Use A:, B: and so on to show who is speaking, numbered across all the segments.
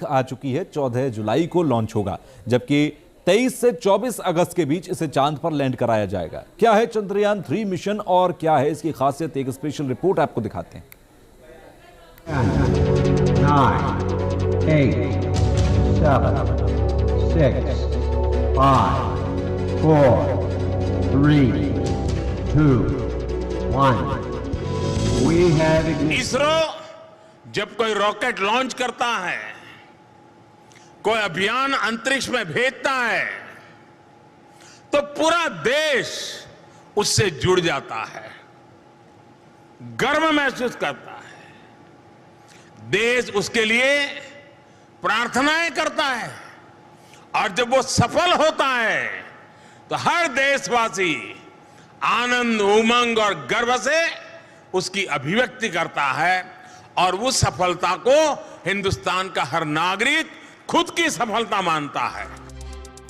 A: आ चुकी है। 14 जुलाई को लॉन्च होगा, जबकि 23 से 24 अगस्त के बीच इसे चांद पर लैंड कराया जाएगा। क्या है चंद्रयान 3 मिशन और क्या है इसकी खासियत, एक स्पेशल रिपोर्ट आपको दिखाते हैं।
B: 9, 8, 7, 6, 5, 4, 3, 2, 1. We have ignition.
C: इसरो जब कोई रॉकेट लॉन्च करता है, कोई अभियान अंतरिक्ष में भेजता है, तो पूरा देश उससे जुड़ जाता है, गर्व महसूस करता है। देश उसके लिए प्रार्थनाएं करता है और जब वो सफल होता है तो हर देशवासी आनंद, उमंग और गर्व से उसकी अभिव्यक्ति करता है और उस सफलता को हिंदुस्तान का हर नागरिक खुद की सफलता मानता है।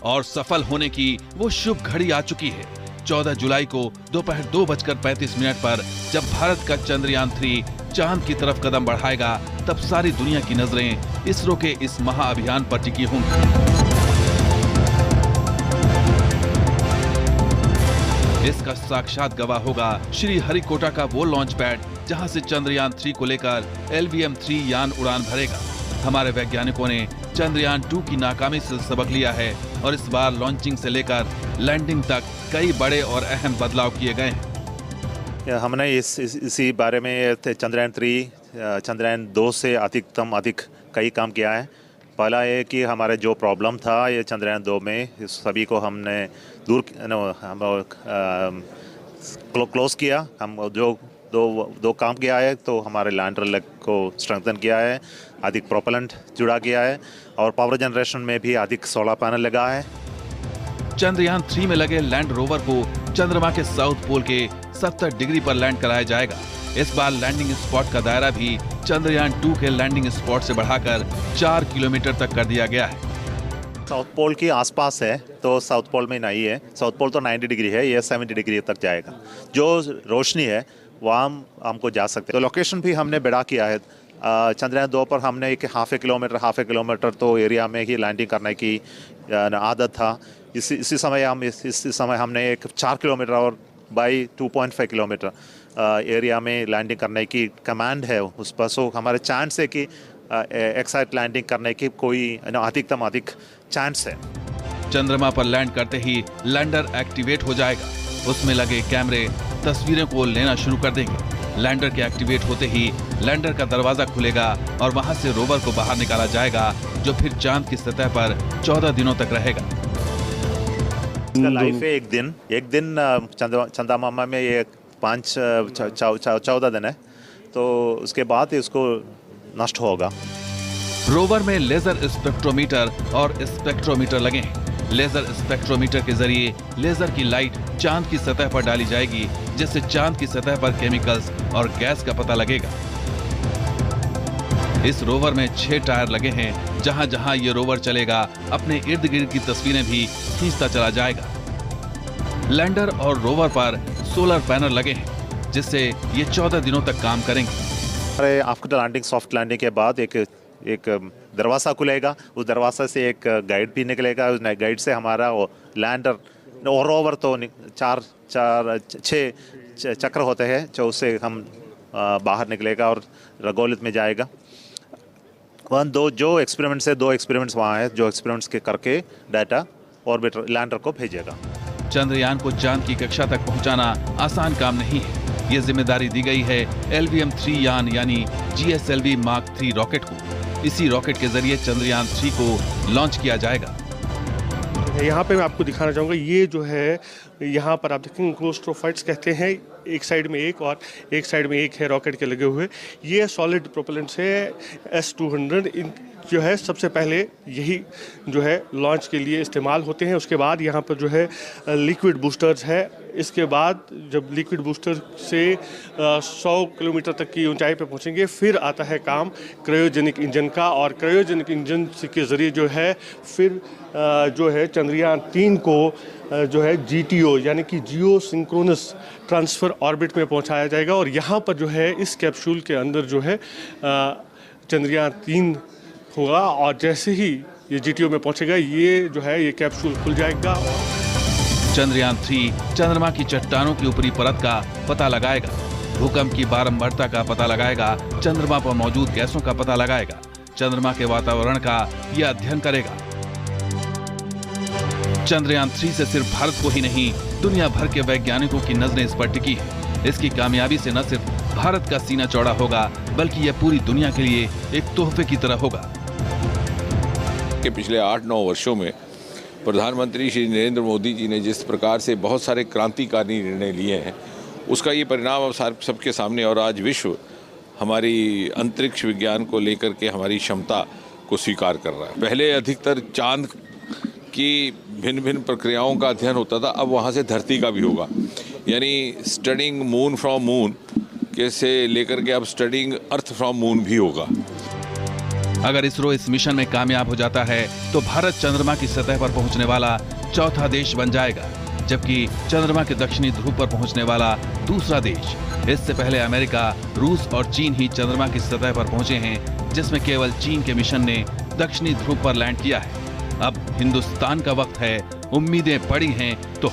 D: और सफल होने की वो शुभ घड़ी आ चुकी है। 14 जुलाई को दोपहर 2:35 पर जब भारत का चंद्रयान 3 चांद की तरफ कदम बढ़ाएगा, तब सारी दुनिया की नजरें इसरो के इस महाअभियान पर टिकी होंगी। इसका साक्षात गवाह होगा श्री हरिकोटा का वो लॉन्च पैड, जहां से चंद्रयान 3 को लेकर LVM-3 यान उड़ान भरेगा। हमारे वैज्ञानिकों ने चंद्रयान 2 की नाकामी से सबक लिया है और इस बार लॉन्चिंग से लेकर लैंडिंग तक कई बड़े और अहम बदलाव किए गए हैं।
E: हमने इसी बारे में चंद्रयान 3, चंद्रयान 2 से अधिक कई काम किया है। पहला ये कि हमारे जो प्रॉब्लम था ये चंद्रयान 2 में, इस सभी को हमने दूर क्लोज किया। हम जो दो काम किया है, तो हमारे लैंडर लेग को स्ट्रेंथन किया है, अधिक प्रोपेलेंट जुड़ा किया है और पावर जनरेशन में भी अधिक सोलर पैनल लगा है।
D: चंद्रयान 3 में लगे लैंड रोवर को चंद्रमा के साउथ पोल के 70 डिग्री पर लैंड कराया जाएगा। इस बार लैंडिंग स्पॉट का दायरा भी चंद्रयान 2 के लैंडिंग स्पॉट से बढ़ाकर 4 किलोमीटर तक कर दिया गया है।
E: साउथ पोल के आसपास है, तो साउथ पोल में नहीं है। साउथ पोल तो 90 डिग्री है, ये 70 डिग्री तक जाएगा। जो रोशनी है वहाँ हमको जा सकते हैं। तो लोकेशन भी हमने बढ़ा किया है। चंद्रयान 2 पर हमने एक हाफ ए किलोमीटर तो एरिया में ही लैंडिंग करने की आदत था। इसी समय हमने एक 4 किलोमीटर और बाई 2.5 किलोमीटर एरिया में लैंडिंग करने की कमांड है उस पर। सो हमारे चांस है कि एक्साइट लैंडिंग करने की कोई अधिक चांस है।
D: चंद्रमा पर लैंड करते ही लैंडर एक्टिवेट हो जाएगा। उसमें लगे कैमरे तस्वीरों को लेना शुरू कर देंगे। लैंडर के एक्टिवेट होते ही लैंडर का दरवाजा खुलेगा और वहां से रोवर को बाहर निकाला जाएगा, जो फिर चांद की सतह पर 14 दिनों तक रहेगा।
E: इसका लाइफ है एक दिन चंद्रमा में ये 14 दिन है, तो उसके बाद इसको नष्ट होगा।
D: रोवर में लेजर स्पेक्ट्रोमीटर और स्पेक्ट्रोमीटर लगे हैं। लेजर स्पेक्ट्रोमीटर के जरिए लेजर की लाइट चांद की सतह पर डाली जाएगी, जिससे चांद की सतह पर केमिकल्स और गैस का पता लगेगा। इस रोवर में 6 टायर लगे हैं। जहां जहां ये रोवर चलेगा, अपने इर्द गिर्द की तस्वीरें भी खींचता चला जाएगा। लैंडर और रोवर पर सोलर पैनल लगे हैं, जिससे ये 14 दिनों तक काम करेंगे।
E: आफ्टर लैंडिंग, सॉफ्ट लैंडिंग के बाद एक दरवाज़ा खुलेगा। उस दरवाज़ा से एक गाइड भी निकलेगा। उस गाइड से हमारा लैंडर और रोवर तो 6 चक्र होते हैं, जो उससे हम बाहर निकलेगा और रगोलित में जाएगा। दो एक्सपेरिमेंट्स वहाँ है, जो एक्सपेरिमेंट्स के करके डाटा ऑर्बिटर लैंडर को भेजेगा।
D: चंद्रयान को चांद की कक्षा तक पहुंचाना आसान काम नहीं है। ये जिम्मेदारी दी गई है LVM-3 यान यानी GSLV Mark 3 रॉकेट को। इसी रॉकेट के जरिए चंद्रयान 3 को लॉन्च किया जाएगा।
F: यहाँ पे मैं आपको दिखाना चाहूँगा, ये जो है यहाँ पर आप देखेंगे क्लोस्ट्रोफाइट्स कहते हैं। एक साइड में एक और एक साइड में एक है रॉकेट के लगे हुए। ये सॉलिड प्रोपेलेंट्स है S-200। जो है सबसे पहले यही जो है लॉन्च के लिए इस्तेमाल होते हैं। उसके बाद यहाँ पर जो है लिक्विड बूस्टर्स है। इसके बाद जब लिक्विड बूस्टर से 100 किलोमीटर तक की ऊंचाई पर पहुँचेंगे, फिर आता है काम क्रायोजेनिक इंजन का। और क्रायोजेनिक इंजन के ज़रिए जो है फिर जो है चंद्रयान 3 को जो है GTO यानी कि जियो सिंक्रोनस ट्रांसफ़र ऑर्बिट में पहुंचाया जाएगा। और यहाँ पर जो है इस कैप्सूल के अंदर जो है चंद्रयान 3 होगा और जैसे ही ये GTO में पहुंचेगा ये जो है ये कैप्सूल खुल जाएगा।
D: चंद्रयान 3 चंद्रमा की चट्टानों की ऊपरी परत का पता लगाएगा, भूकंप की बारंबारता का पता लगाएगा, चंद्रमा पर मौजूद गैसों का पता लगाएगा, चंद्रमा के वातावरण का यह अध्ययन करेगा। चंद्रयान 3 से सिर्फ भारत को ही नहीं, दुनिया भर के वैज्ञानिकों की नजरें इस पर टिकी है। इसकी कामयाबी से न सिर्फ भारत का सीना चौड़ा होगा, बल्कि यह पूरी दुनिया के लिए एक तोहफे की तरह होगा।
G: के पिछले 8-9 वर्षों में प्रधानमंत्री श्री नरेंद्र मोदी जी ने जिस प्रकार से बहुत सारे क्रांतिकारी निर्णय लिए हैं, उसका ये परिणाम अब सबके सामने, और आज विश्व हमारी अंतरिक्ष विज्ञान को लेकर के हमारी क्षमता को स्वीकार कर रहा है। पहले अधिकतर चांद की भिन्न भिन्न प्रक्रियाओं का अध्ययन होता था, अब वहाँ से धरती का भी होगा, यानी स्टडिंग मून फ्रॉम मून के से लेकर के अब स्टडिंग अर्थ फ्रॉम मून भी होगा।
D: अगर इसरो इस मिशन में कामयाब हो जाता है तो भारत चंद्रमा की सतह पर पहुंचने वाला चौथा देश बन जाएगा, जबकि चंद्रमा के दक्षिणी ध्रुव पर पहुंचने वाला दूसरा देश। इससे पहले अमेरिका, रूस और चीन ही चंद्रमा की सतह पर पहुंचे हैं, जिसमें केवल चीन के मिशन ने दक्षिणी ध्रुव पर लैंड किया है। अब हिंदुस्तान का वक्त है, उम्मीदें बड़ी हैं तो